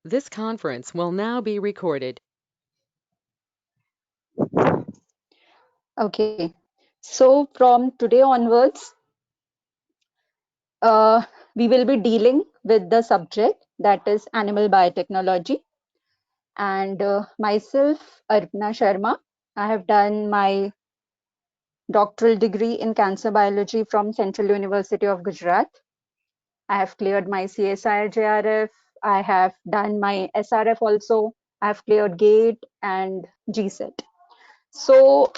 This conference will now be recorded. Okay, so from today onwards, uh, we will be dealing with the subject that is animal biotechnology. And myself, Arpana Sharma, I have done my doctoral degree in cancer biology from Central University of Gujarat. I have cleared my CSIR JRF. I have done my SRF also. I have cleared GATE and GSET. So,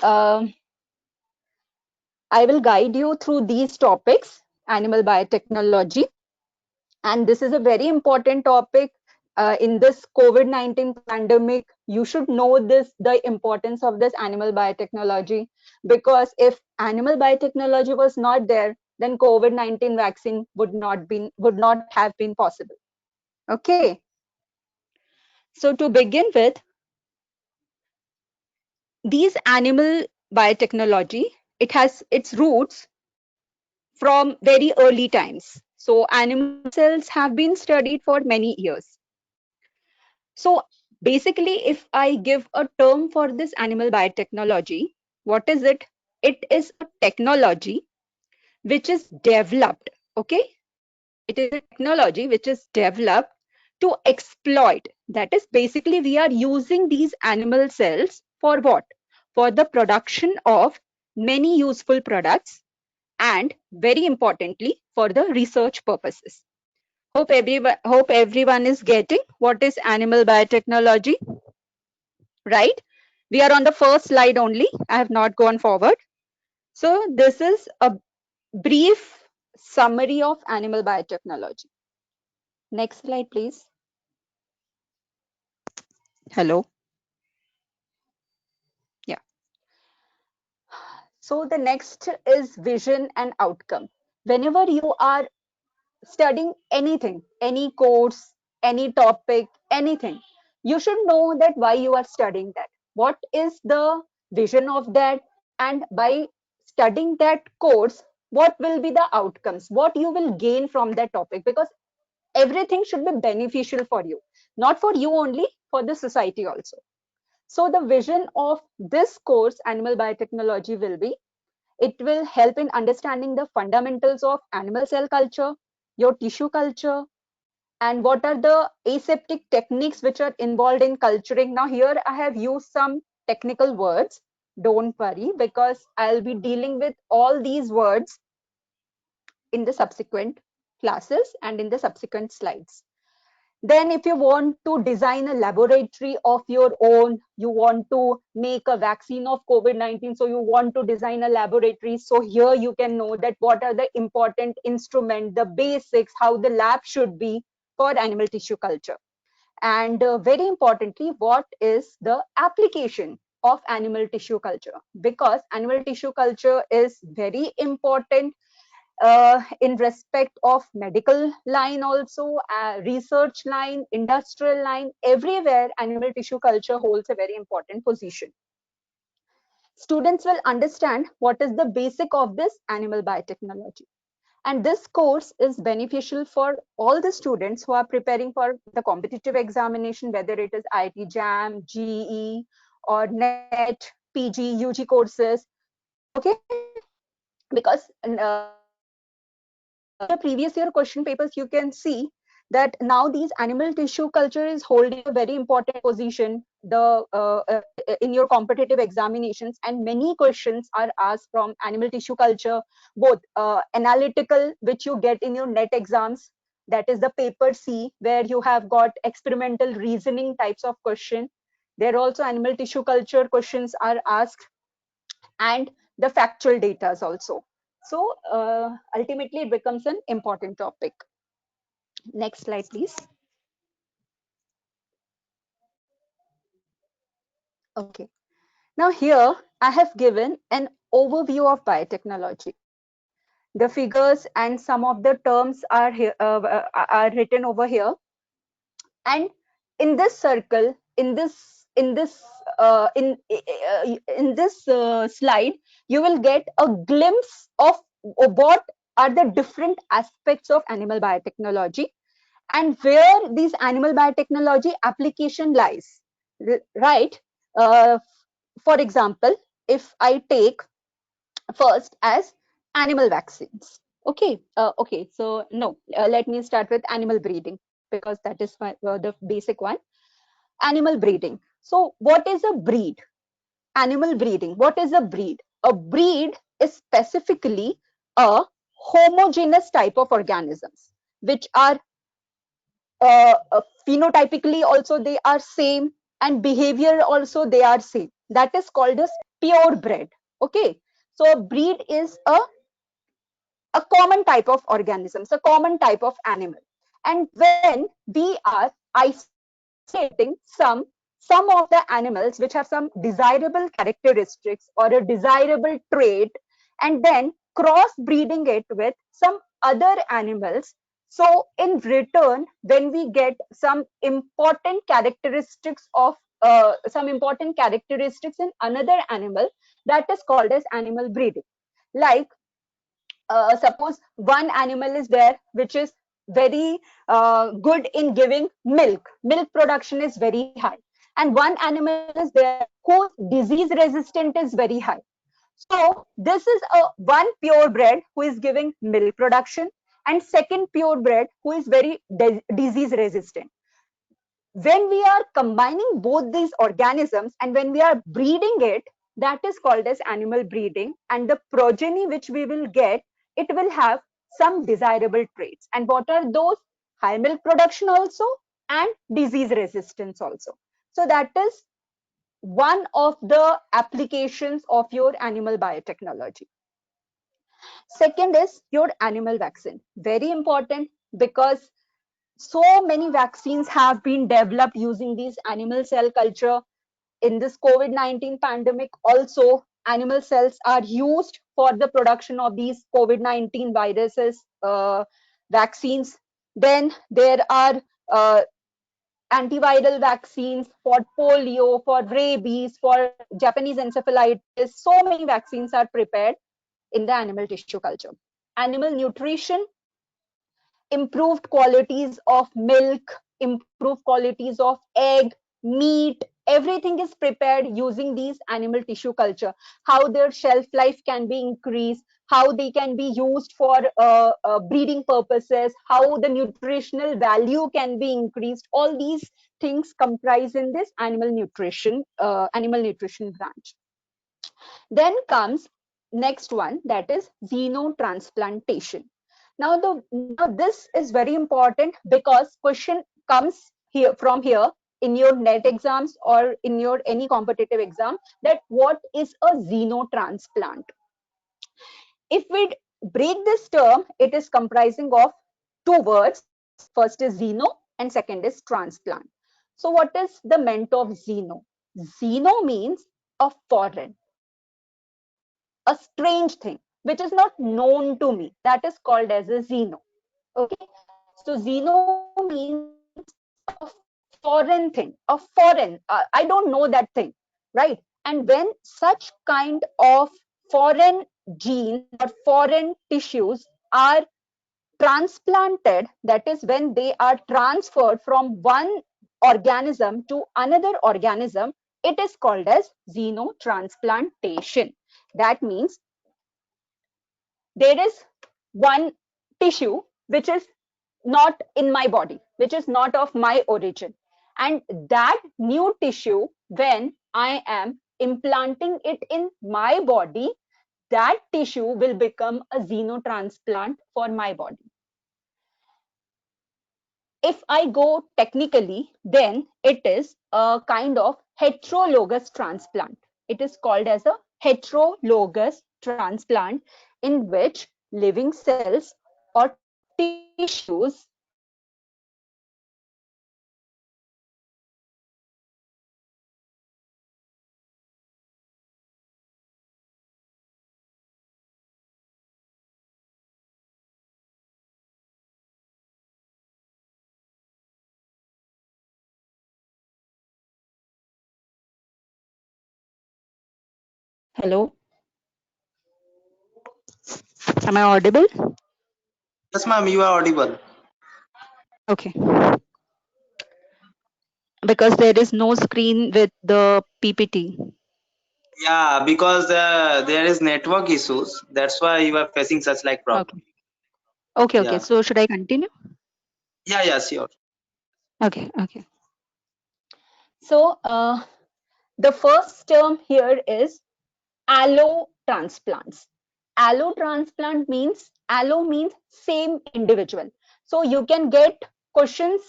I will guide you through these topics, animal biotechnology. And this is a very important topic in this COVID-19 pandemic. You should know this, the importance of this animal biotechnology, because if animal biotechnology was not there, then COVID-19 vaccine would not have been possible. Okay. So to begin with, these animal biotechnology, it has its roots from very early times. So animal cells have been studied for many years. So basically, if I give a term for this animal biotechnology, what is it? It is a technology which is developed, okay? It is a technology which is developed to exploit. That is basically we are using these animal cells for what? For the production of many useful products and very importantly for the research purposes. Hope everyone is getting what is animal biotechnology, right? We are on the first slide only. I have not gone forward. So this is a brief summary of animal biotechnology. Next slide, please. Hello. Yeah. So the next is vision and outcome. Whenever you are studying anything, any course, any topic, anything, you should know that why you are studying that. What is the vision of that? And by studying that course, what will be the outcomes? What you will gain from that topic? Because everything should be beneficial for you, not for you only, for the society also. So the vision of this course, Animal Biotechnology, will be it will help in understanding the fundamentals of animal cell culture, your tissue culture, and what are the aseptic techniques which are involved in culturing. Now, here I have used some technical words. Don't worry, because I'll be dealing with all these words in the subsequent classes and in the subsequent slides. Then if you want to design a laboratory of your own, you want to make a vaccine of COVID-19, so you want to design a laboratory. So here you can know that what are the important instruments, the basics, how the lab should be for animal tissue culture. And very importantly, what is the application of animal tissue culture? Because animal tissue culture is very important in respect of medical line also, research line, industrial line, everywhere animal tissue culture holds a very important position. Students will understand what is the basic of this animal biotechnology. And this course is beneficial for all the students who are preparing for the competitive examination, whether it is IIT JAM, GE, or NET, PG, UG courses. Okay, because the previous year question papers, you can see that now these animal tissue culture is holding a very important position in your competitive examinations, and many questions are asked from animal tissue culture, both analytical, which you get in your net exams, that is the paper C, where you have got experimental reasoning types of question. There also animal tissue culture questions are asked, and the factual data also. So ultimately, it becomes an important topic. Next slide, please. Okay. Now here I have given an overview of biotechnology. The figures and some of the terms are here, are written over here. And in this circle, in this slide, you will get a glimpse of what are the different aspects of animal biotechnology. and where these animal biotechnology application lies, right? Uh, for example, if I take first as animal vaccines. Okay, so no, let me start with animal breeding because that is the basic one. Animal breeding. So, what is a breed? Animal breeding. What is a breed? A breed is specifically a homogeneous type of organisms which are phenotypically also they are same, and behavior also they are same. That is called as purebred. Okay, so a breed is a common type of organisms, a common type of animal. And when we are isolating some of the animals which have some desirable characteristics or a desirable trait, and then cross breeding it with some other animals, so in return when we get some important characteristics in another animal, that is called as animal breeding. Like suppose one animal is there which is very good in giving milk production is very high, and one animal is there whose disease resistant is very high. So this is a one purebred who is giving milk production, and second purebred who is very disease resistant. When we are combining both these organisms and when we are breeding it, that is called as animal breeding, and the progeny which we will get, it will have some desirable traits. And what are those? High milk production also, and disease resistance also. So that is one of the applications of your animal biotechnology. Second is your animal vaccine. Very important, because so many vaccines have been developed using these animal cell culture. In this COVID-19 pandemic also, animal cells are used for the production of these COVID-19 viruses vaccines. Then there are uh, antiviral vaccines for polio, for rabies, for Japanese encephalitis. So many vaccines are prepared in the animal tissue culture. Animal nutrition, improved qualities of milk, improved qualities of egg, meat, everything is prepared using these animal tissue culture. How their shelf life can be increased, how they can be used for breeding purposes, how the nutritional value can be increased. All these things comprise in this animal nutrition branch. Then comes next one, that is xenotransplantation. Now this is very important because question comes here in your net exams or in your any competitive exam, that what is a xenotransplant? If we break this term, it is comprising of two words. First is xeno and second is transplant. So what is the meant of xeno? Xeno means a foreign, a strange thing, which is not known to me. That is called as a xeno. Okay. So xeno means a foreign thing, I don't know that thing, right? And when such kind of foreign genes or foreign tissues are transplanted, that is when they are transferred from one organism to another organism, it is called as xenotransplantation. That means there is one tissue which is not in my body, which is not of my origin. And that new tissue, when I am implanting it in my body, that tissue will become a xenotransplant for my body. If I go technically, then it is a kind of heterologous transplant. It is called as a heterologous transplant, in which living cells or tissues are transplanted from one organism to another organism. And when such kind of Hello, am I audible? Yes, ma'am, you are audible. Okay, because there is no screen with the PPT. Yeah, because there is network issues. That's why you are facing such like problem. Okay. Okay, okay. Yeah. So should I continue? Yeah, yeah, sure. Okay, okay. So the first term here is allo transplants. Allo means same individual. So you can get questions.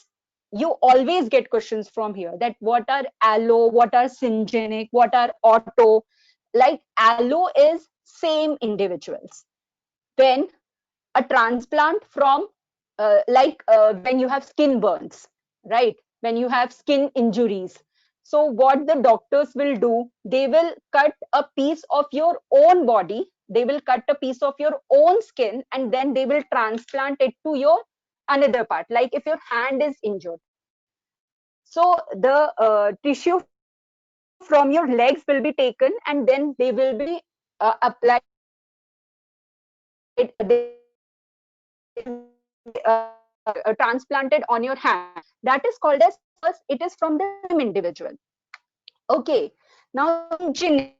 You always get questions from here that what are allo, what are syngeneic, what are auto. Like allo is same individuals. When a transplant from when you have skin burns, right? When you have skin injuries. So what the doctors will do, they will cut a piece of your own body, they will cut a piece of your own skin, and then they will transplant it to your another part. Like if your hand is injured, so the tissue from your legs will be taken, and then they will be transplanted on your hand. That is called as, because it is from the same individual. Okay. Now syngeneic.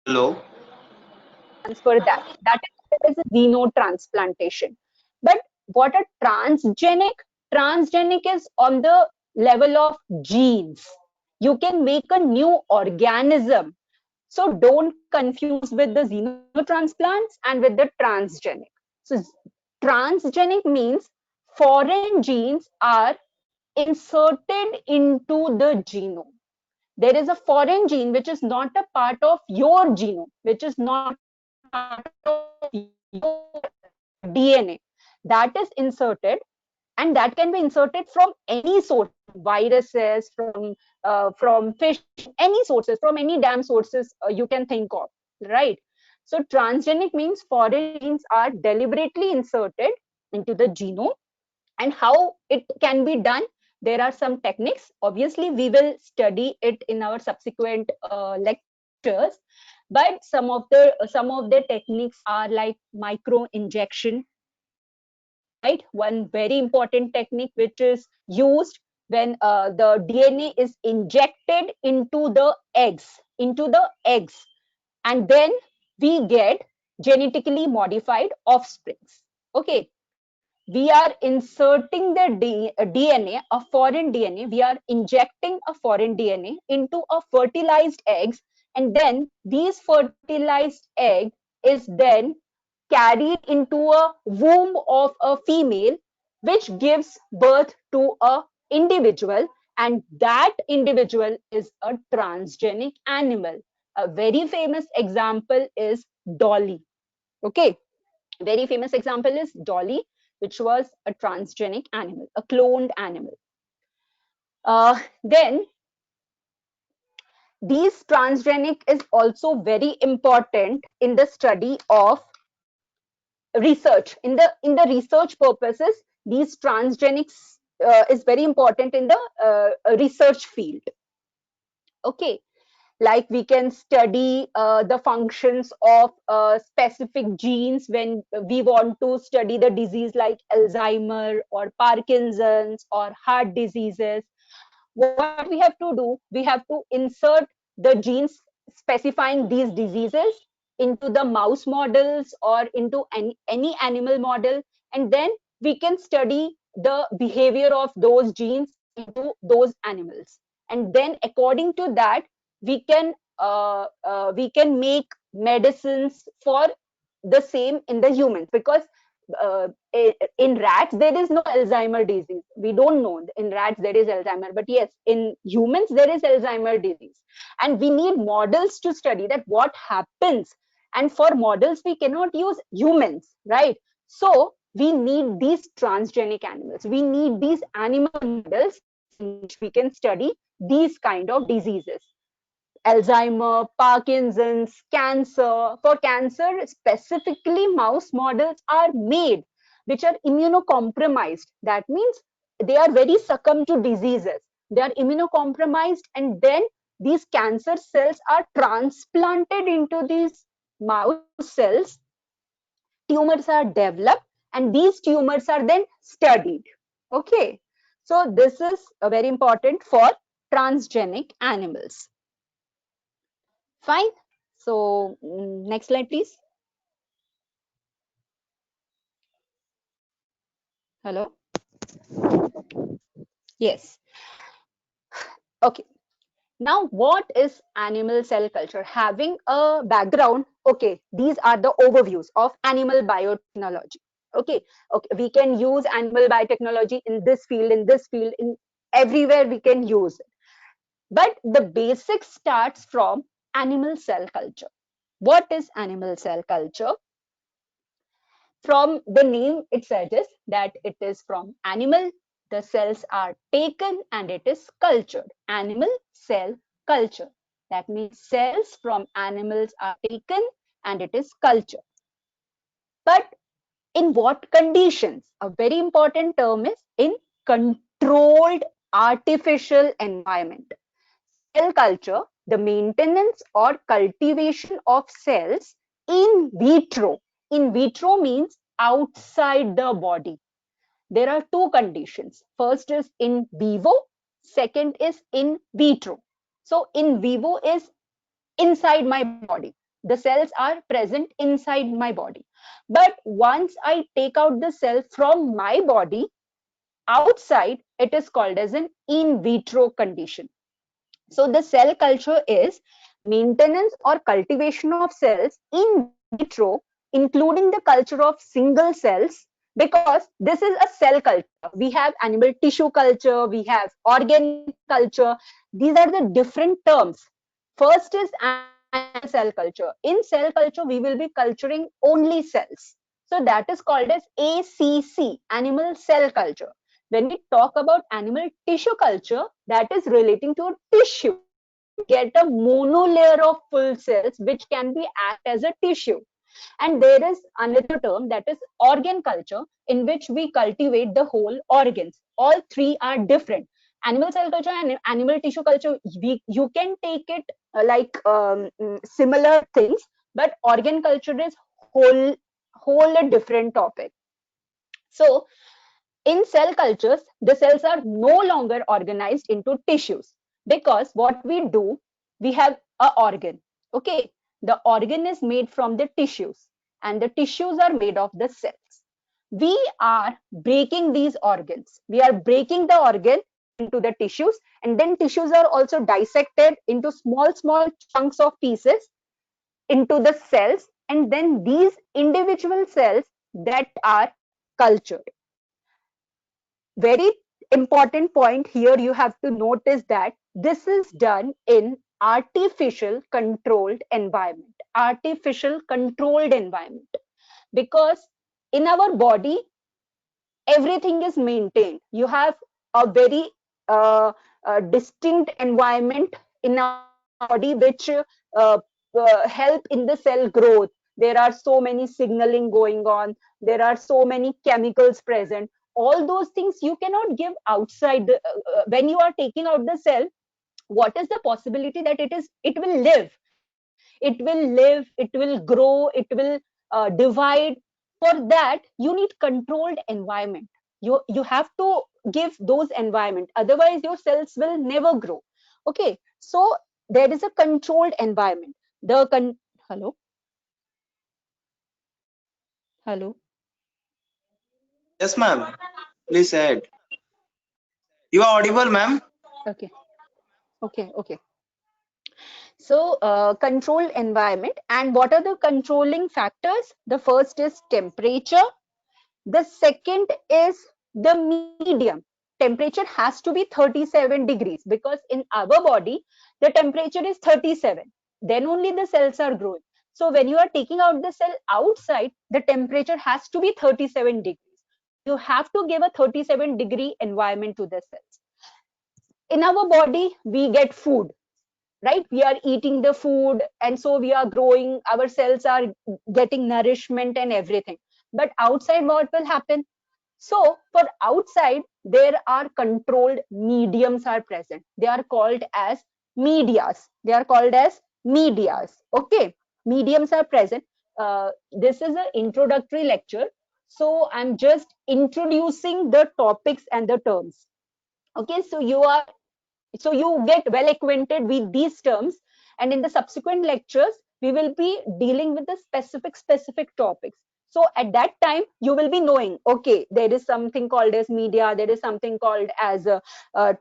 Hello. Transfer that. That is a xenotransplantation. But what a transgenic? Transgenic is on the level of genes. You can make a new organism. So don't confuse with the xenotransplants and with the transgenic. So transgenic means foreign genes are inserted into the genome. There is a foreign gene which is not a part of your genome, which is not a part of your DNA, that is inserted, and that can be inserted from any source, viruses, from fish, any sources, from any damn sources you can think of, right? So transgenic means foreign genes are deliberately inserted into the genome. And how it can be done, there are some techniques. Obviously we will study it in our subsequent lectures, but some of the techniques are like micro injection, right? One very important technique which is used when the DNA is injected into the eggs, and then we get genetically modified offsprings. Okay, we are inserting the DNA, a foreign DNA, we are injecting a foreign DNA into a fertilized eggs, and then these fertilized egg is then carried into a womb of a female, which gives birth to a individual, and that individual is a transgenic animal. A very famous example is Dolly. Okay, very famous example is Dolly, which was a transgenic animal, a cloned animal. Then these transgenic is also very important in the study of research. In the research purposes, these transgenics is very important in the research field. Okay, Like we can study the functions of specific genes when we want to study the disease like Alzheimer or Parkinson's or heart diseases. What we have to do, we have to insert the genes specifying these diseases into the mouse models or into any animal model, and then we can study the behavior of those genes into those animals, and then according to that we can make medicines for the same in the humans, because uh, in rats there is no Alzheimer disease. We don't know in rats there is Alzheimer, but yes, in humans there is Alzheimer disease, and we need models to study that what happens. And for models we cannot use humans, right? So we need these transgenic animals, we need these animal models in which we can study these kind of diseases: Alzheimer, Parkinson's, cancer. For cancer, specifically, mouse models are made which are immunocompromised. That means they are very succumb to diseases. They are immunocompromised, and then these cancer cells are transplanted into these mouse cells. Tumors are developed, and these tumors are then studied. Okay, so this is very important for transgenic animals. Fine. So next slide, please. Hello. Yes. Okay. Now, what is animal cell culture? Having a background, okay, these are the overviews of animal biotechnology. Okay, okay, we can use animal biotechnology in this field, in everywhere we can use it. But the basic starts from animal cell culture. What is animal cell culture? From the name, it suggests that it is from animal. The cells are taken and it is cultured. Animal cell culture. That means cells from animals are taken and it is cultured. But in what conditions? A very important term is in controlled artificial environment. Cell culture, the maintenance or cultivation of cells in vitro. In vitro means outside the body. There are two conditions. First is in vivo, second is in vitro. So in vivo is inside my body. The cells are present inside my body. But once I take out the cell from my body outside, it is called as an in vitro condition. So the cell culture is maintenance or cultivation of cells in vitro, including the culture of single cells, because this is a cell culture. We have animal tissue culture, we have organ culture. These are the different terms. First is animal cell culture. In cell culture, we will be culturing only cells. So that is called as ACC, animal cell culture. When we talk about animal tissue culture, that is relating to tissue. We get a monolayer of full cells which can be act as a tissue. And there is another term, that is organ culture, in which we cultivate the whole organs. All three are different. Animal cell culture and animal tissue culture, you can take it similar things, but organ culture is whole a different topic. So in cell cultures, the cells are no longer organized into tissues, because what we do, we have a organ. Okay, the organ is made from the tissues, and the tissues are made of the cells. We are breaking these organs. We are breaking the organ into the tissues, and then tissues are also dissected into small chunks of pieces into the cells, and then these individual cells that are cultured. Very important point here you have to notice that this is done in artificial controlled environment. Artificial controlled environment, because in our body everything is maintained. You have a very distinct environment in our body which help in the cell growth. There are so many signaling going on, there are so many chemicals present. All those things you cannot give outside when you are taking out the cell, what is the possibility that it will live, it will grow, it will divide. For that you need controlled environment. You have to give those environment, otherwise your cells will never grow. Okay, so there is a controlled environment. Hello, hello. Yes, ma'am. Please add. You are audible, ma'am. Okay, okay. So controlled environment, and what are the controlling factors? The first is temperature. The second is the medium. Temperature has to be 37 degrees, because in our body, the temperature is 37. Then only the cells are growing. So when you are taking out the cell outside, the temperature has to be 37 degrees. You have to give a 37-degree environment to the cells. In our body, we get food, right? We are eating the food, and so we are growing, our cells are getting nourishment and everything. But outside, what will happen? So for outside, there are controlled mediums are present. They are called as medias. They are called as medias. Okay, mediums are present. This is an introductory lecture, so I'm just introducing the topics and the terms. Okay, so you get well acquainted with these terms, and in the subsequent lectures we will be dealing with the specific topics. So at that time you will be knowing, okay, there is something called as media, there is something called as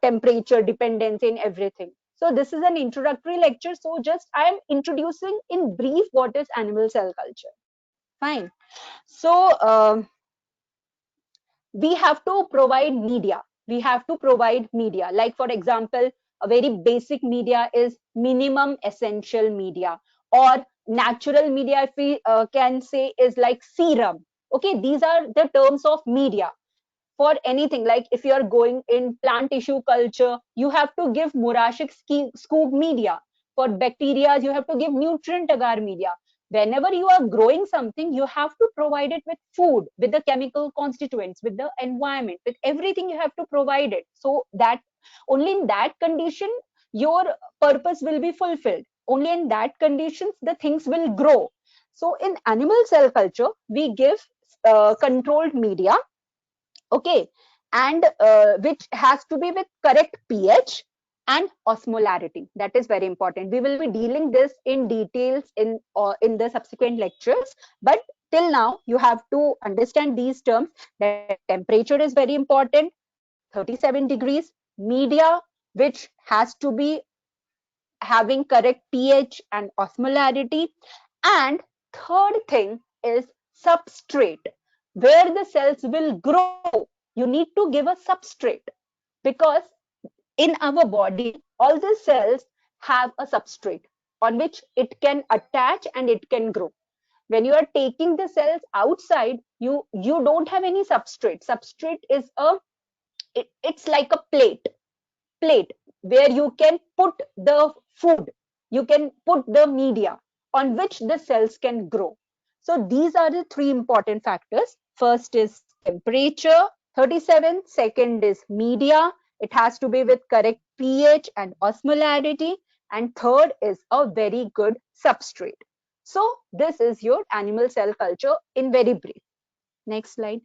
temperature dependence in everything. So this is an introductory lecture, so just I am introducing in brief what is animal cell culture. Fine. So we have to provide media. We have to provide media. Like, for example, a very basic media is minimum essential media, or natural media, if we can say, is like serum. Okay, these are the terms of media for anything. Like if you are going in plant tissue culture, you have to give Murashik scoop media. For bacteria, you have to give nutrient agar media. Whenever you are growing something, you have to provide it with food, with the chemical constituents, with the environment, with everything. You have to provide it, so that only in that condition your purpose will be fulfilled. Only in that conditions the things will grow. So in animal cell culture, we give controlled media. Okay, and which has to be with correct pH and osmolarity. That is very important. We will be dealing this in details in the subsequent lectures, but till now you have to understand these terms, that temperature is very important, 37 degrees, media which has to be having correct pH and osmolarity, and third thing is substrate, where the cells will grow. You need to give a substrate, because in our body all the cells have a substrate on which it can attach and it can grow. When you are taking the cells outside, you don't have any substrate. Substrate is it's like a plate where you can put the food, you can put the media on which the cells can grow. So these are the three important factors. First is temperature, 37. Second is media. It has to be with correct pH and osmolarity. And third is a very good substrate. So this is your animal cell culture in very brief. Next slide.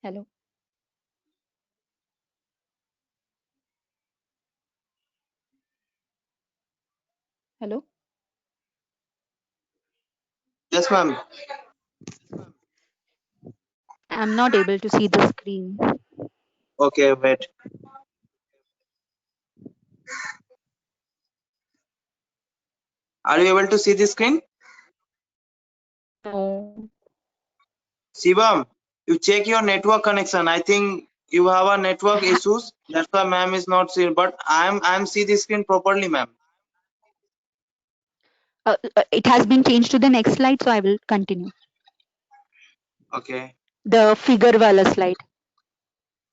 Hello. Hello. Yes, ma'am. I'm not able to see the screen. Okay, wait. Are you able to see the screen? No. Shivam, you check your network connection. I think you have a network issues. That's why ma'am is not seeing. But I'm see the screen properly, ma'am. It has been changed to the next slide, so I will continue. Okay. The figure wala slide.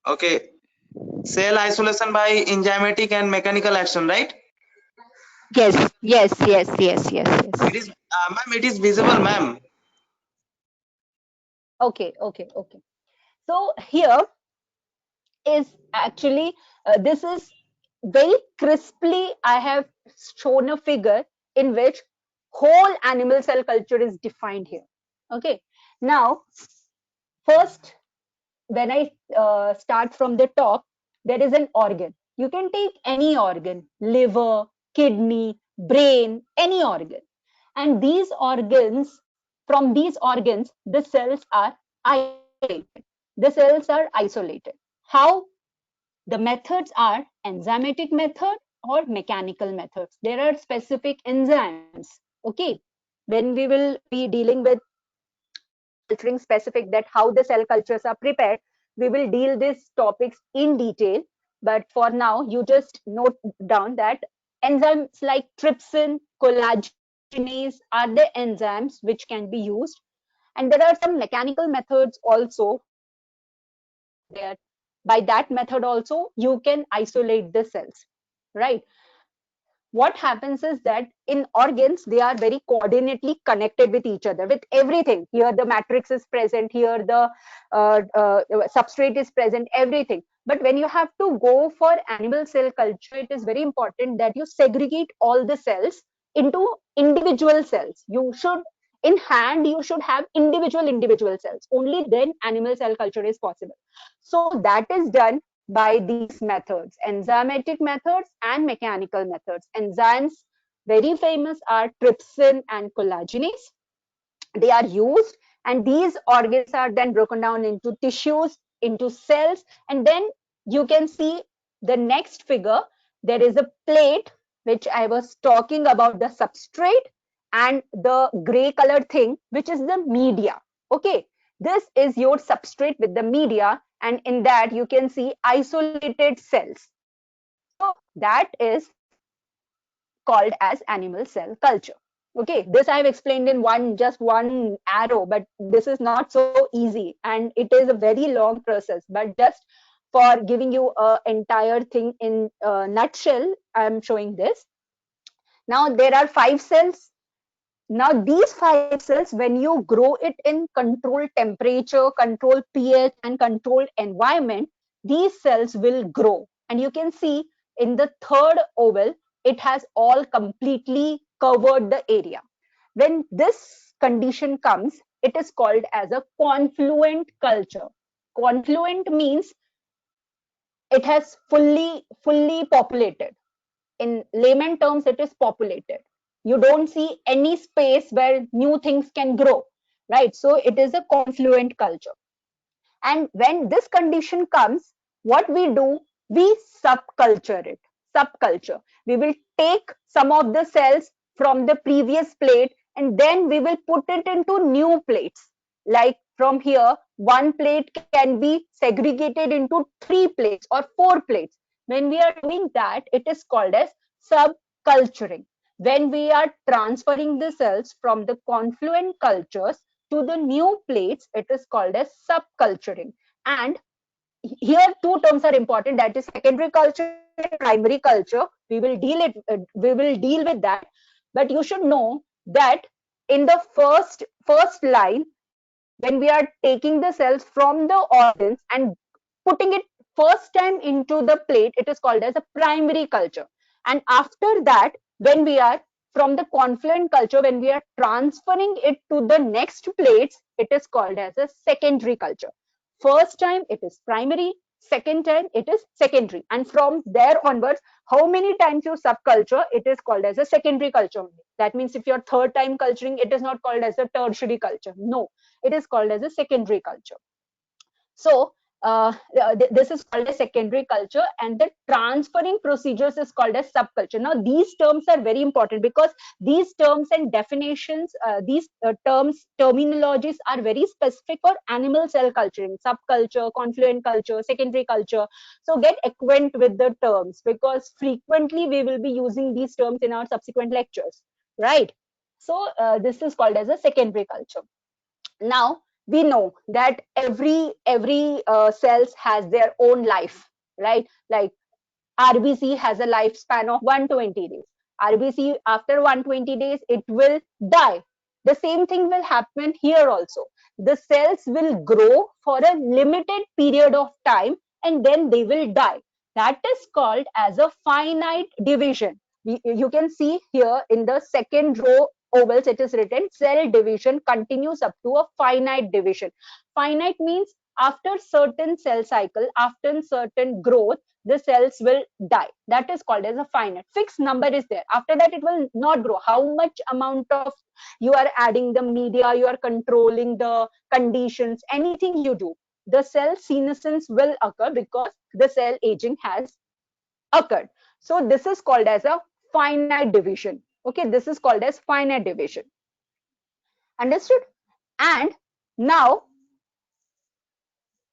Okay. Cell isolation by enzymatic and mechanical action, right? Yes. It is, ma'am. It is visible, ma'am. Okay. So here is actually, this is very crisply, I have shown a figure in which whole animal cell culture is defined here. Okay. Now, first, when I start from the top, there is an organ. You can take any organ, liver, kidney, brain, any organ. And these organs, from these organs, the cells are isolated. The cells are isolated. How? The methods are enzymatic method or mechanical methods. There are specific enzymes. Okay. When we will be dealing with culturing specific, that how the cell cultures are prepared, we will deal these topics in detail. But for now, you just note down that enzymes like trypsin, collagenase are the enzymes which can be used. And there are some mechanical methods also there. By that method also, you can isolate the cells, right? What happens is that in organs, they are very coordinately connected with each other, with everything. Here the matrix is present, here the substrate is present, everything. But when you have to go for animal cell culture, it is very important that you segregate all the cells into individual cells. You should, in hand, you should have individual cells. Only then animal cell culture is possible. So that is done by these methods, enzymatic methods and mechanical methods. Enzymes, very famous, are trypsin and collagenase. They are used, and these organs are then broken down into tissues, into cells, and then you can see the next figure. There is a plate which I was talking about, the substrate, and the gray colored thing, which is the media. Okay, this is your substrate with the media, and in that you can see isolated cells. So that is called as animal cell culture. Okay, this I've explained in just one arrow, but this is not so easy and it is a very long process. But just for giving you an entire thing in a nutshell, I'm showing this. Now there are 5 cells. Now these 5 cells, when you grow it in controlled temperature, controlled pH, and controlled environment, these cells will grow. And you can see in the third oval, it has all completely covered the area. When this condition comes, it is called as a confluent culture. Confluent means it has fully populated. In layman terms, it is populated. You don't see any space where new things can grow, right? So it is a confluent culture. And when this condition comes, what we do, we subculture it. Subculture. We will take some of the cells from the previous plate and then we will put it into new plates. Like from here, one plate can be segregated into 3 plates or 4 plates. When we are doing that, it is called as subculturing. When we are transferring the cells from the confluent cultures to the new plates, it is called as subculturing. And here 2 terms are important, that is secondary culture and primary culture. We will deal with that. But you should know that in the first line, when we are taking the cells from the organs and putting it first time into the plate, it is called as a primary culture. And after that, when we are from the confluent culture, when we are transferring it to the next plates, it is called as a secondary culture. First time it is primary, second time it is secondary, and from there onwards, how many times you subculture, it is called as a secondary culture only. That means if you're third time culturing, it is not called as a tertiary culture. No, it is called as a secondary culture. So this is called a secondary culture, and the transferring procedures is called as subculture. Now these terms are very important because these terms and definitions, these terminologies are very specific for animal cell culturing: subculture, confluent culture, secondary culture. So get acquainted with the terms, because frequently we will be using these terms in our subsequent lectures, right? So this is called as a secondary culture. Now we know that every cells has their own life, right? Like RBC has a lifespan of 120 days. RBC after 120 days, it will die. The same thing will happen here also. The cells will grow for a limited period of time and then they will die. That is called as a finite division. You can see here in the second row ovals, it is written cell division continues up to a finite division. Finite means after certain cell cycle, after certain growth, the cells will die. That is called as a finite. Fixed number is there. After that, it will not grow. How much amount of you are adding the media, you are controlling the conditions, anything you do, the cell senescence will occur because the cell aging has occurred. So this is called as a finite division. Okay, this is called as finite division. Understood? And now,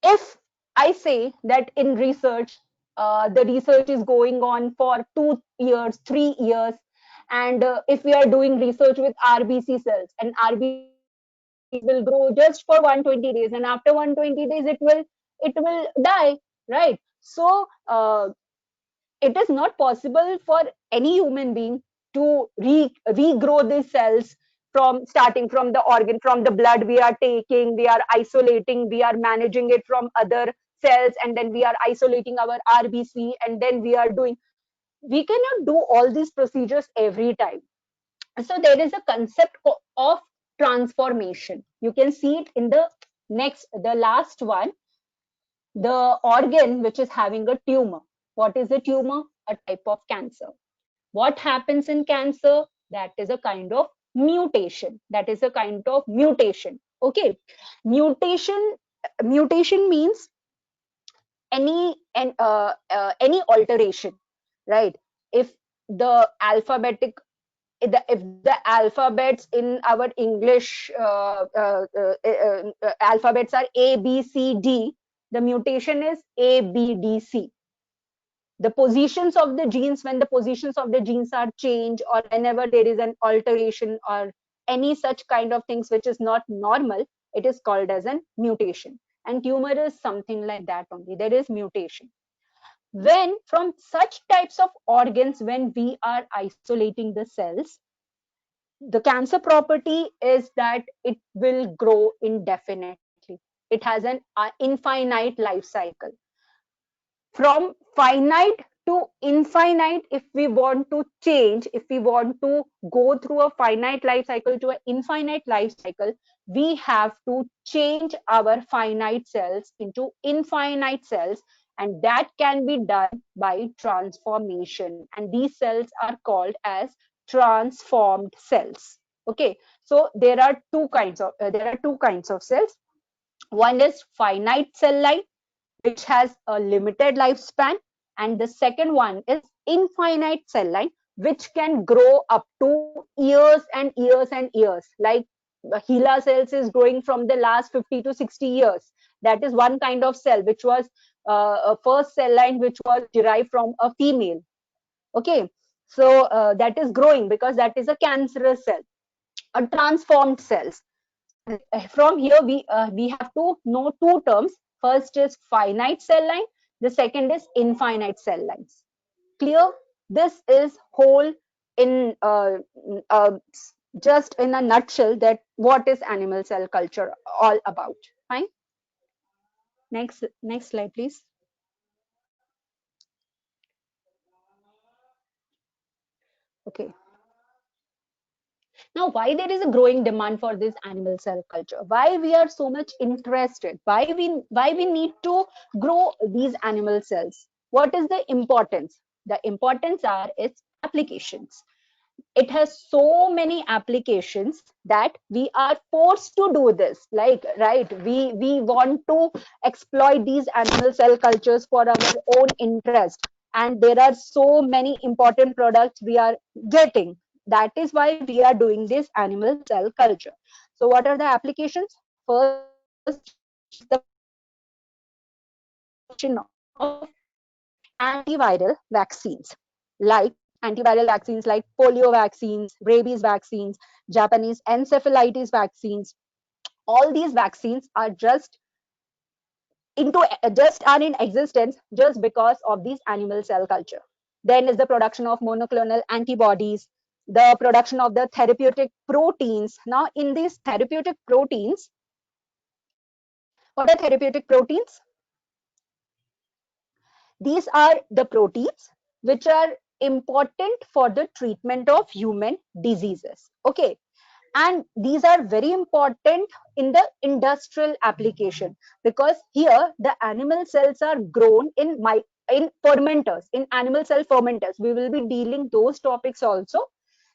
if I say that in research, the research is going on for 2 years, 3 years, and if we are doing research with RBC cells, and RBC will grow just for 120 days, and after 120 days it will die, right? So it is not possible for any human being to regrow these cells from starting from the organ, from the blood we are taking, we are isolating, we are managing it from other cells, and then we are isolating our RBC, and then we are doing. We cannot do all these procedures every time. So there is a concept of transformation. You can see it in the last one, the organ which is having a tumor. What is a tumor? A type of cancer. What happens in cancer? That is a kind of mutation. That is a kind of mutation. Okay. Mutation means any alteration, right? If the alphabetic if the alphabets in our English alphabets are A, B, C, D, the mutation is A, B, D, C. The positions of the genes, when the positions of the genes are changed, or whenever there is an alteration or any such kind of things which is not normal, it is called as an mutation. And tumor is something like that only. There is mutation. When from such types of organs, when we are isolating the cells, the cancer property is that it will grow indefinitely. It has an infinite life cycle. From finite to infinite, if we want to change, if we want to go through a finite life cycle to an infinite life cycle, we have to change our finite cells into infinite cells, and that can be done by transformation, and these cells are called as transformed cells. Okay, so there are two kinds of cells. One is finite cell line, which has a limited lifespan, and the second one is infinite cell line, which can grow up to years and years and years. Like HeLa cells is growing from the last 50 to 60 years. That is one kind of cell, which was a first cell line which was derived from a female. Okay, so that is growing because that is a cancerous cell. A transformed cells. From here we have to know two terms. First is finite cell line, the second is infinite cell lines. Clear? This is whole in just in a nutshell that what is animal cell culture all about. Fine. Next slide, please. Okay. Now, why there is a growing demand for this animal cell culture? Why we are so much interested? Why we need to grow these animal cells? What is the importance? The importance are its applications. It has so many applications that we are forced to do this. Like, right, we want to exploit these animal cell cultures for our own interest, and there are so many important products we are getting. That is why we are doing this animal cell culture. So what are the applications? First, the of antiviral vaccines, like antiviral vaccines like polio vaccines, rabies vaccines, Japanese encephalitis vaccines. All these vaccines are just are in existence just because of these animal cell culture. Then is the production of monoclonal antibodies. the production of the therapeutic proteins. Now, in these therapeutic proteins, what are therapeutic proteins? These are the proteins which are important for the treatment of human diseases. Okay, and these are very important in the industrial application, because here the animal cells are grown in fermenters, in animal cell fermenters. We will be dealing those topics also.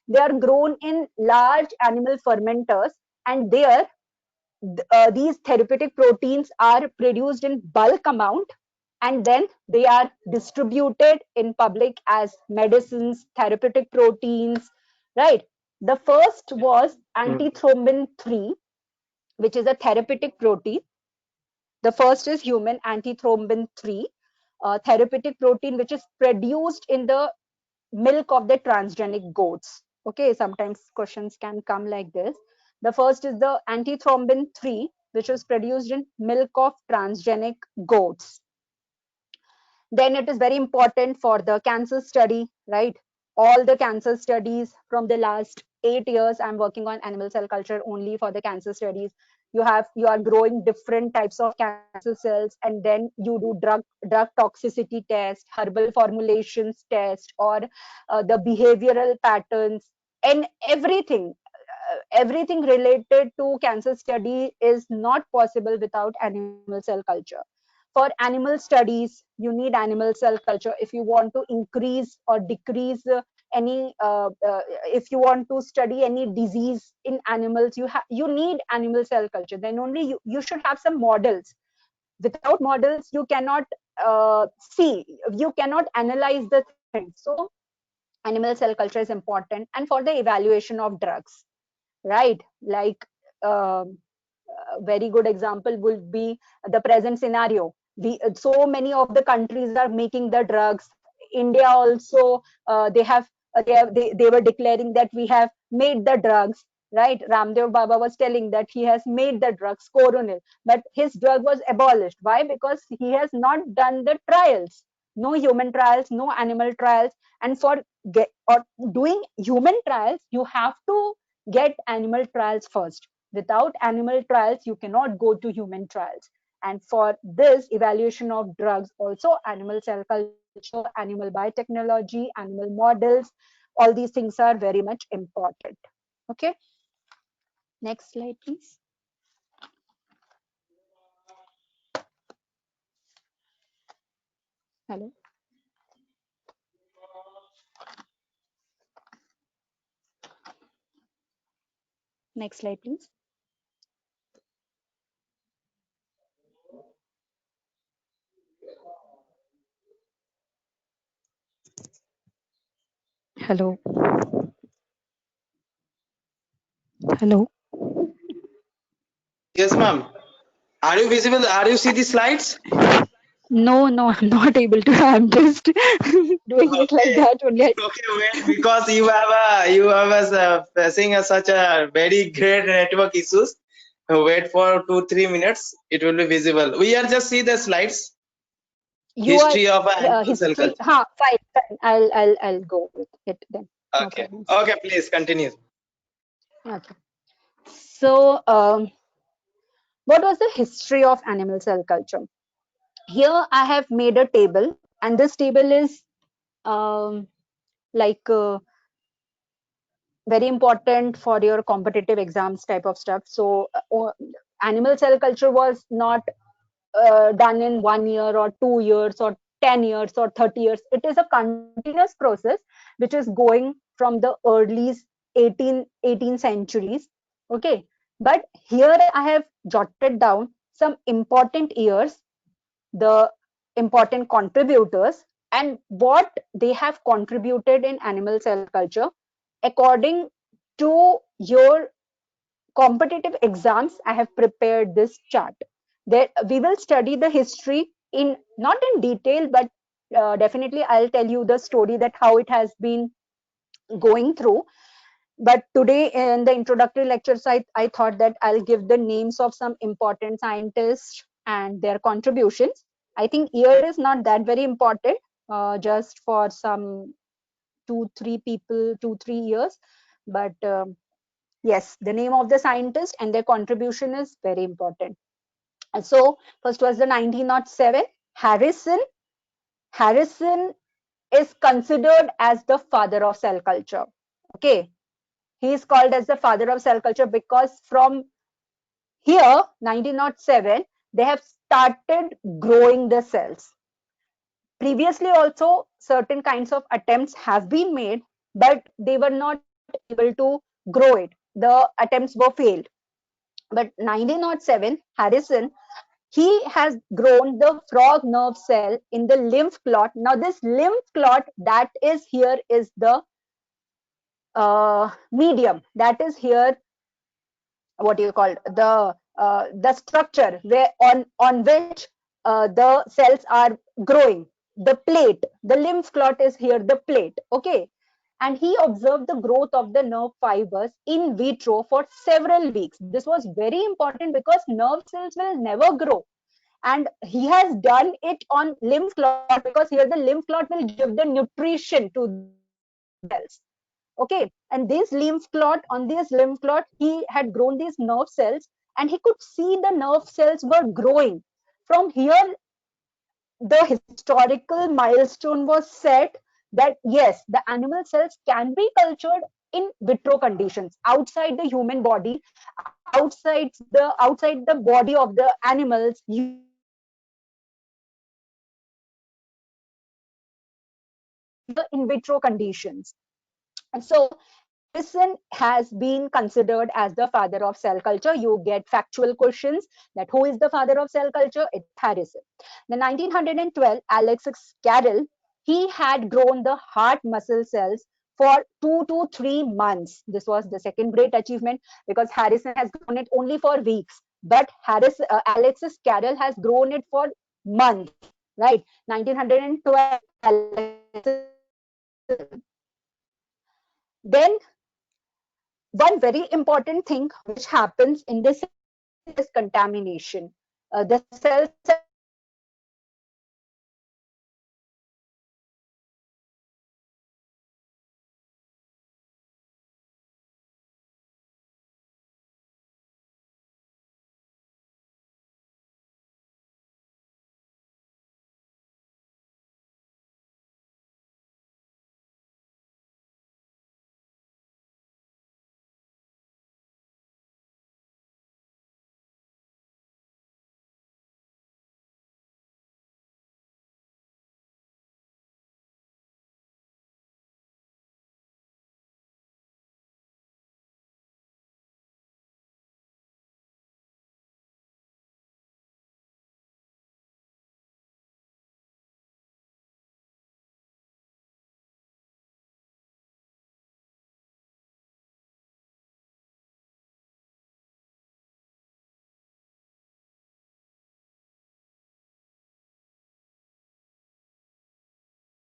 They are grown in large animal fermenters, and there these therapeutic proteins are produced in bulk amount, and then they are distributed in public as medicines, therapeutic proteins, right? The first was antithrombin 3, which is a therapeutic protein. The first is human antithrombin 3, therapeutic protein, which is produced in the milk of the transgenic goats. Okay, sometimes questions can come like this. The first is the antithrombin 3, which was produced in milk of transgenic goats. Then it is very important for the cancer study, right? All the cancer studies from the last 8 years, I'm working on animal cell culture only for the cancer studies. You are growing different types of cancer cells, and then you do drug toxicity test, herbal formulations test, or the behavioral patterns, and everything related to cancer study is not possible without animal cell culture. For animal studies, you need animal cell culture. If you want to increase or decrease any if you want to study any disease in animals, you need animal cell culture. Then only you should have some models. Without models, you cannot see, you cannot analyze the things. So animal cell culture is important. And for the evaluation of drugs, right? Like a very good example would be the present scenario. So many of the countries are making the drugs. India also, they were declaring that we have made the drugs, right? Ramdev Baba was telling that he has made the drugs Coronil, but his drug was abolished. Why? Because he has not done the trials. No human trials, no animal trials. And for doing human trials, you have to get animal trials first. Without animal trials, you cannot go to human trials. And for this evaluation of drugs, also animal cell culture, animal biotechnology, animal models, all these things are very much important. Okay, next slide, please. Hello. Next slide, please. Hello. Hello. Yes, ma'am. Are you visible? Are you see the slides? No, I'm not able to. I'm just doing it like Okay. that only. Okay, wait, because you have facing such a very great network issues. Wait for 2-3 minutes. It will be visible. We are just see the slides. You are History of animal cell history. culture. Fine. I'll go with it then. No Okay. problems. Okay, please continue. Okay. So, what was the history of animal cell culture? Here I have made a table, and this table is um, like very important for your competitive exams type of stuff. So, animal cell culture was not done in 1 year or 2 years or 10 years or 30 years. It is a continuous process which is going from the early 18 centuries. Okay. But here I have jotted down some important years, the important contributors, and what they have contributed in animal cell culture according to your competitive exams. I have prepared this chart. There we will study the history in not in detail, but definitely I'll tell you the story that how it has been going through. But today in the introductory lectures, I thought that I'll give the names of some important scientists and their contributions. I think year is not that very important, just for some 2-3 years. But yes, the name of the scientist and their contribution is very important. And so first was the 1907. Harrison. Harrison is considered as the father of cell culture. Okay, he is called as the father of cell culture because from here, 1907, they have started growing the cells. Previously also, certain kinds of attempts have been made, but they were not able to grow it. The attempts were failed. But 1907, Harrison, he has grown the frog nerve cell in the lymph clot. Now, this lymph clot that is here is the medium, that is here, what do you call the structure where on which the cells are growing. The plate, the lymph clot is here, the plate. Okay, and he observed the growth of the nerve fibers in vitro for several weeks. This was very important because nerve cells will never grow, and he has done it on lymph clot because here the lymph clot will give the nutrition to the cells. Okay, and this lymph clot, on this lymph clot, he had grown these nerve cells, and he could see the nerve cells were growing. From here, the historical milestone was set that yes, the animal cells can be cultured in vitro conditions outside the human body, outside the body of the animals, the in vitro conditions. And so Harrison has been considered as the father of cell culture. You get factual questions that who is the father of cell culture? It's Harrison. The 1912, Alexis Carrel, he had grown the heart muscle cells for 2 to 3 months. This was the second great achievement because Harrison has grown it only for weeks, but Alexis Carrel has grown it for months. Right, 1912. Then one very important thing which happens in this is contamination. The cells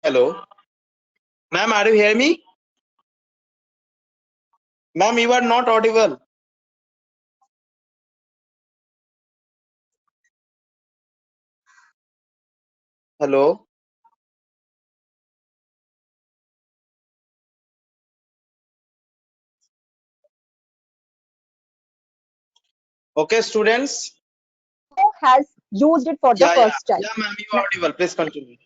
Hello, ma'am. Are you hear me? Ma'am, you are not audible. Hello. Okay, students. has used it for the Yeah, yeah, first time. yeah, ma'am. You are audible. Please continue.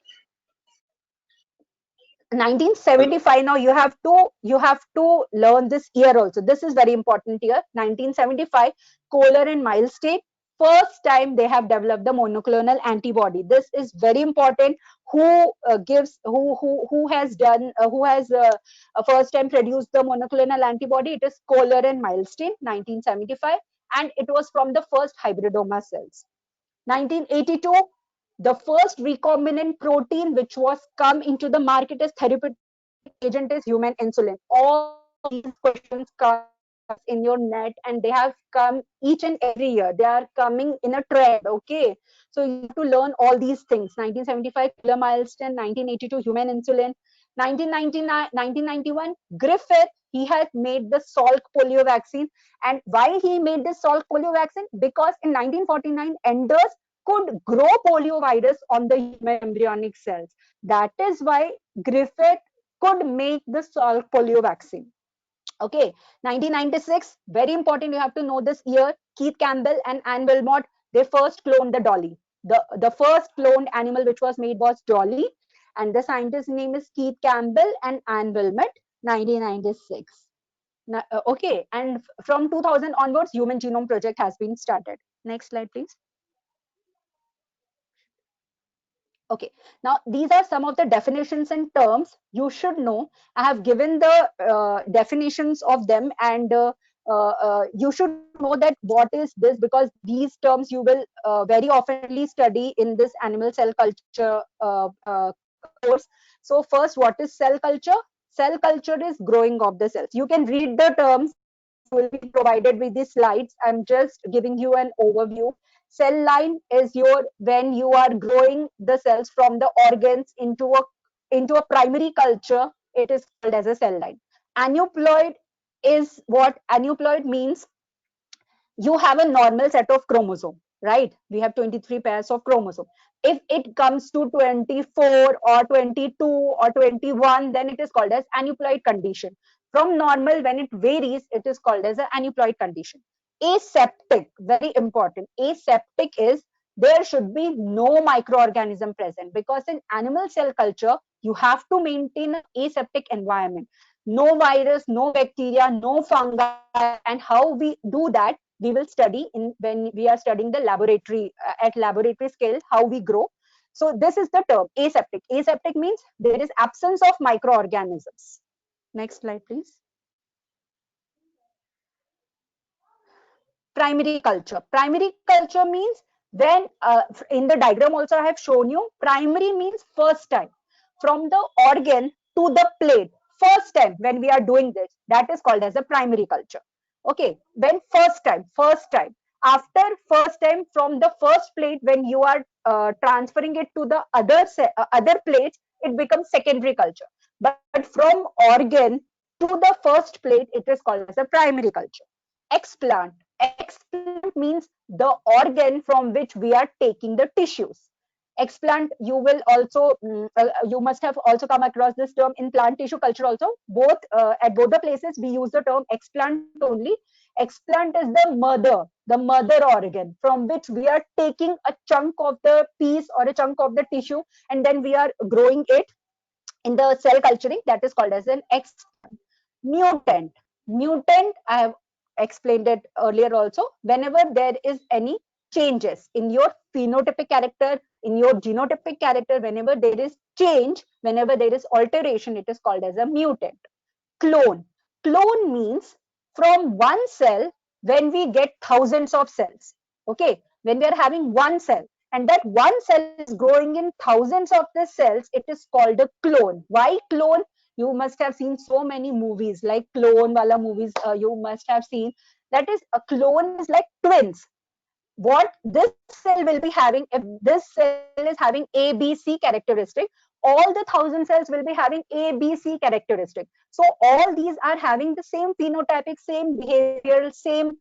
Hello. 1975. Now you have to learn this year also. This is very important year. 1975, Kohler and Milstein, first time they have developed the monoclonal antibody. This is very important. Who gives who has done who has first time produced the monoclonal antibody? It is Kohler and Milstein, 1975, and it was from the first hybridoma cells. 1982, the first recombinant protein which was come into the market as therapeutic agent is human insulin. All these questions come in your net, and they have come each and every year. They are coming in a trend. Okay, so you have to learn all these things. 1975, Kohler Milestone. 1982, human insulin. 1999, 1991, Griffith, he had made the Salk polio vaccine. And why he made this Salk polio vaccine? Because in 1949, Enders could grow polio virus on the human embryonic cells. That is why Griffith could make the Salk polio vaccine. Okay, 1996, very important. You have to know this year. Keith Campbell and Anne Wilmot, they first cloned the dolly. The first cloned animal which was made was dolly, and the scientist's name is Keith Campbell and Anne Wilmot, 1996. Okay, and from 2000 onwards, Human Genome Project has been started. Next slide, please. Okay, now these are some of the definitions and terms you should know. I have given the definitions of them, and you should know that what is this, because these terms you will very oftenly study in this animal cell culture course. So first, what is cell culture? Cell culture is growing of the cells. You can read the terms, will be provided with these slides. I'm just giving you an overview. Cell line is your when you are growing the cells from the organs into a primary culture. It is called as a cell line. Aneuploid is what aneuploid means. You have a normal set of chromosome, right? We have 23 pairs of chromosome. If it comes to 24 or 22 or 21, then it is called as aneuploid condition. From normal, when it varies, it is called as an aneuploid condition. Aseptic, very important. Aseptic is there should be no microorganism present, because in animal cell culture, you have to maintain an aseptic environment. No virus, no bacteria, no fungi. And how we do that, we will study in when we are studying the laboratory at laboratory scale, how we grow. So this is the term aseptic. Aseptic means there is absence of microorganisms. Next slide, please. Primary culture. Primary culture means when in the diagram also I have shown you, primary means first time from the organ to the plate. First time when we are doing this, that is called as a primary culture. Okay, when first time. After first time, from the first plate, when you are transferring it to the other plates, it becomes secondary culture. But from organ to the first plate, it is called as a primary culture. Explant. Explant means the organ from which we are taking the tissues. Explant, you will also you must have also come across this term in plant tissue culture also. Both at both the places we use the term explant only. Explant is the mother organ from which we are taking a chunk of the piece or a chunk of the tissue, and then we are growing it in the cell culturing. That is called as an explant. Mutant. Mutant, I have explained it earlier also. Whenever there is any changes in your phenotypic character, in your genotypic character, whenever there is change, whenever there is alteration, it is called as a mutant. Clone. Clone means from one cell, when we get thousands of cells. Okay, when we are having one cell, and that one cell is growing in thousands of the cells, it is called a clone. Why clone? You must have seen so many movies like clone wala movies. You must have seen that is a clone is like twins. What this cell will be having, if this cell is having A, B, C characteristic, all the 1,000 cells will be having A, B, C characteristic. So all these are having the same phenotypic, same behavioral, same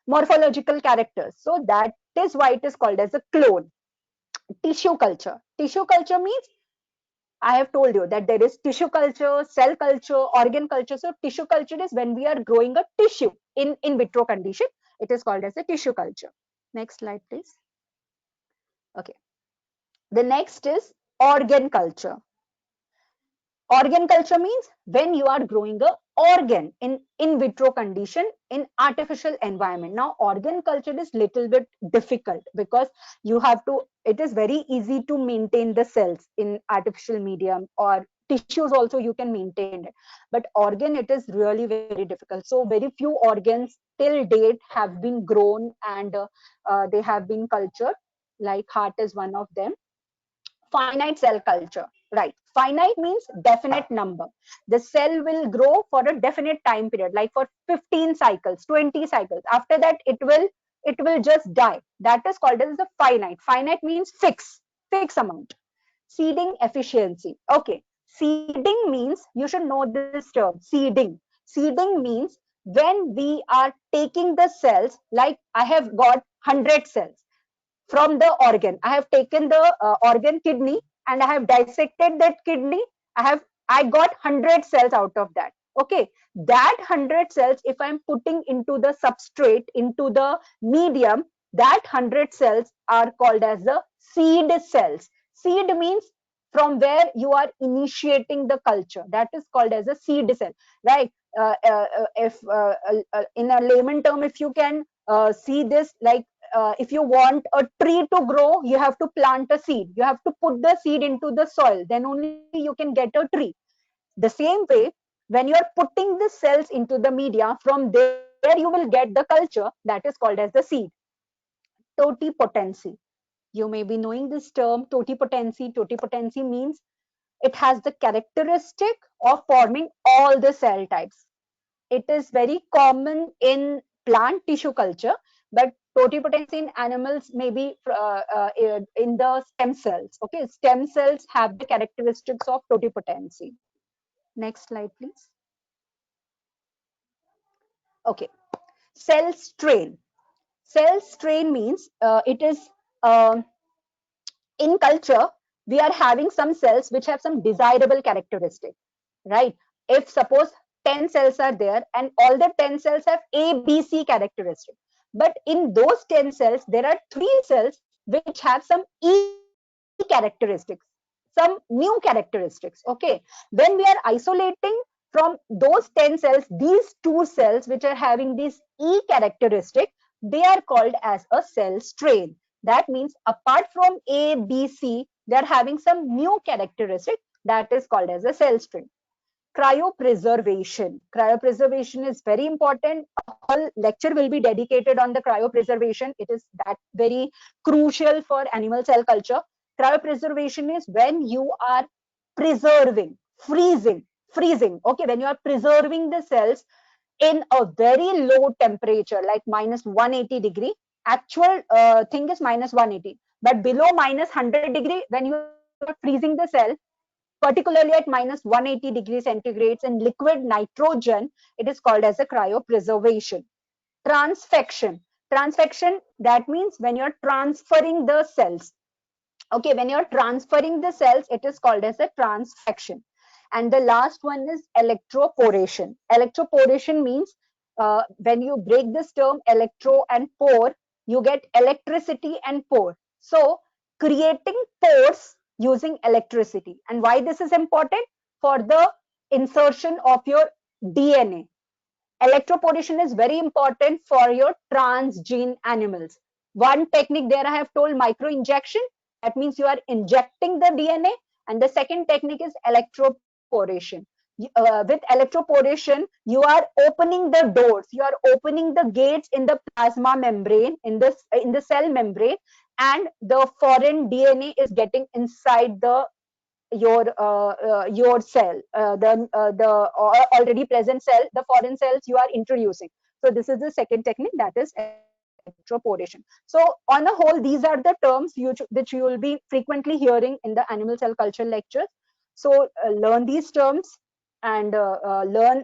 morphological characters. So that is why it is called as a clone. Tissue culture. Tissue culture means I have told you that there is tissue culture, cell culture, organ culture. So tissue culture is when we are growing a tissue in vitro condition. It is called as a tissue culture. Next slide, please. Okay. The next is organ culture. Organ culture means when you are growing a organ in vitro condition in artificial environment. Now organ culture is little bit difficult because you have to, it is very easy to maintain the cells in artificial medium, or tissues also you can maintain it, but organ, it is really very difficult. So very few organs till date have been grown, and they have been cultured, like heart is one of them. Finite cell culture, right? Finite means definite number. The cell will grow for a definite time period, like for 15 cycles, 20 cycles. After that, it will just die. That is called as the finite. Finite means fix amount. Seeding efficiency. Okay, seeding means, you should know this term, seeding. Seeding means when we are taking the cells, like I have got 100 cells from the organ. I have taken the organ kidney, and I have dissected that kidney. I got 100 cells out of that. Okay, that 100 cells, if I'm putting into the substrate, into the medium, that 100 cells are called as the seed cells. Seed means from where you are initiating the culture. That is called as a seed cell, right? If in a layman term, if you can see this, like if you want a tree to grow, you have to plant a seed. You have to put the seed into the soil. Then only you can get a tree. The same way, when you are putting the cells into the media, from there you will get the culture that is called as the seed. Totipotency. You may be knowing this term, totipotency. Totipotency means it has the characteristic of forming all the cell types. It is very common in plant tissue culture, but totipotency in animals may be in the stem cells. Okay, stem cells have the characteristics of totipotency. Next slide, please. Okay, cell strain. Cell strain means it is in culture, we are having some cells which have some desirable characteristic, right? If suppose 10 cells are there and all the 10 cells have A, B, C characteristic, but in those 10 cells, there are 3 cells which have some E characteristics, some new characteristics. Okay, when we are isolating from those 10 cells, these 2 cells which are having this E characteristic, they are called as a cell strain. That means apart from A, B, C, they are having some new characteristic that is called as a cell strain. Cryopreservation. Cryopreservation is very important. A whole lecture will be dedicated on the cryopreservation. It is that very crucial for animal cell culture. Cryopreservation is when you are preserving, freezing. Okay, when you are preserving the cells in a very low temperature, like minus 180 degree. Actual thing is minus 180, but below minus 100 degree, when you are freezing the cell, particularly at minus 180 degrees centigrade in liquid nitrogen, it is called as a cryopreservation. Transfection. Transfection, that means when you're transferring the cells. Okay, when you're transferring the cells, it is called as a transfection. And the last one is electroporation. Electroporation means when you break this term electro and pore, you get electricity and pore. So creating pores using electricity. And why this is important? For the insertion of your DNA. Electroporation is very important for your transgene animals. One technique there I have told, microinjection. That means you are injecting the DNA. And the second technique is electroporation. With electroporation, you are opening the doors, you are opening the gates in the plasma membrane, in the cell membrane, and the foreign DNA is getting inside your cell, the already present cell, the foreign cells you are introducing. So this is the second technique, that is electroporation. So on a whole, these are the terms which you will be frequently hearing in the animal cell culture lectures. So learn these terms and learn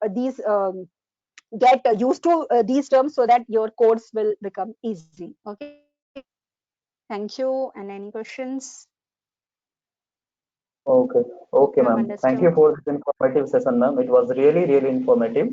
these get used to these terms so that your course will become easy. Okay, thank you. And any questions? Okay, Hope you have ma'am. Thank you understood. for this informative session, ma'am. It was really, really informative.